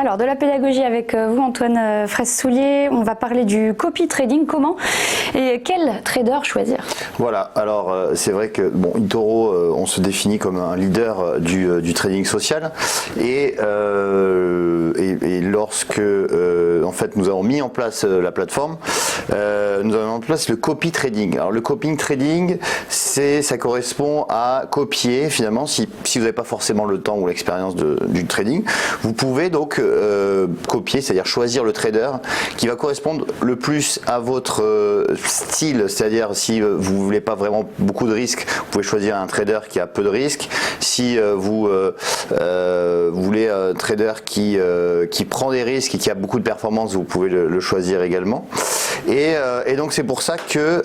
Alors, de la pédagogie avec vous, Antoine Fraisse-Soulier. On va parler du copy trading. Comment et quel trader choisir? Voilà, alors c'est vrai que bon, eToro, on se définit comme un leader du trading social et lorsque en fait nous avons mis en place la plateforme, nous avons mis en place le copy trading. Alors le copy trading, ça correspond à copier finalement, si vous n'avez pas forcément le temps ou l'expérience du trading, vous pouvez donc copier, c'est-à-dire choisir le trader qui va correspondre le plus à votre style, c'est-à-dire si vous voulez pas vraiment beaucoup de risques, vous pouvez choisir un trader qui a peu de risques. Si vous voulez un trader qui prend des risques et qui a beaucoup de performance, vous pouvez le choisir également. Et donc c'est pour ça que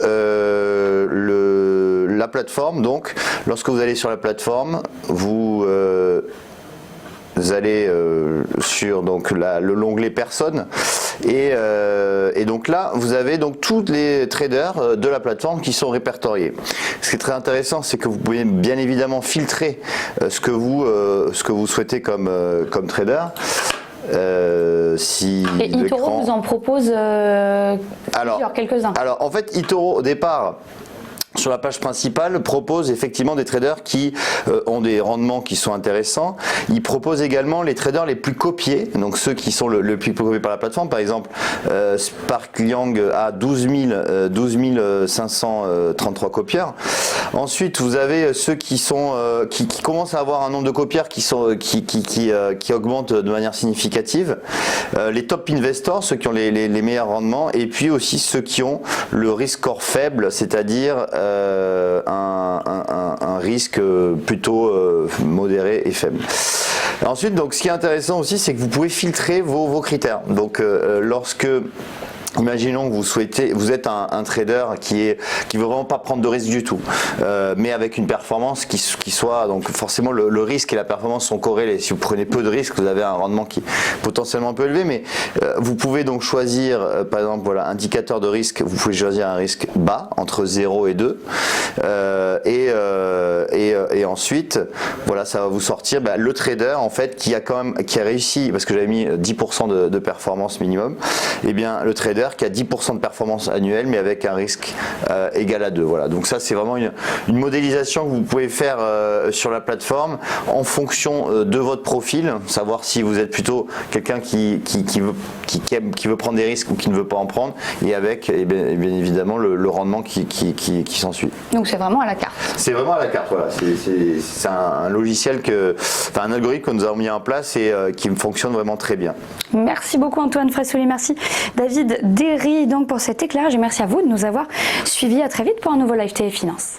la plateforme, donc lorsque vous allez sur la plateforme, vous allez sur donc l'onglet personnes et donc là vous avez donc tous les traders de la plateforme qui sont répertoriés. Ce qui est très intéressant, c'est que vous pouvez bien évidemment filtrer ce que vous souhaitez comme trader. Et eToro vous en propose quelques-uns. Alors en fait eToro au départ, sur la page principale, propose effectivement des traders qui ont des rendements qui sont intéressants. Il propose également les traders les plus copiés, donc ceux qui sont le plus copiés par la plateforme. Par exemple, Spark Yang a 12 533 copieurs. Ensuite, vous avez ceux qui commencent à avoir un nombre de copieurs qui augmente de manière significative. Les top investors, ceux qui ont les meilleurs rendements, et puis aussi ceux qui ont le risk score faible, c'est-à-dire un risque plutôt modéré et faible. Ensuite, donc, ce qui est intéressant aussi, c'est que vous pouvez filtrer vos critères. Donc, imaginons que vous êtes un trader qui veut vraiment pas prendre de risque du tout, mais avec une performance qui soit, donc forcément le risque et la performance sont corrélés. Si vous prenez peu de risques, vous avez un rendement qui est potentiellement un peu élevé, mais vous pouvez donc choisir, par exemple, voilà, indicateur de risque, vous pouvez choisir un risque bas, entre 0 et 2, et ensuite, voilà, ça va vous sortir le trader en fait qui a réussi, parce que j'avais mis 10% de performance minimum, et bien le trader qui a 10% de performance annuelle mais avec un risque égal à 2. Voilà. Donc ça c'est vraiment une modélisation que vous pouvez faire sur la plateforme en fonction de votre profil, savoir si vous êtes plutôt quelqu'un qui veut prendre des risques ou qui ne veut pas en prendre, et avec bien évidemment le rendement qui s'ensuit. Donc c'est vraiment à la carte. C'est vraiment à la carte, voilà. C'est un logiciel un algorithme que nous avons mis en place et qui fonctionne vraiment très bien. Merci beaucoup Antoine Fraisse-Soulier, merci David Derry donc pour cet éclairage et merci à vous de nous avoir suivis. À très vite pour un nouveau Live TV Finance.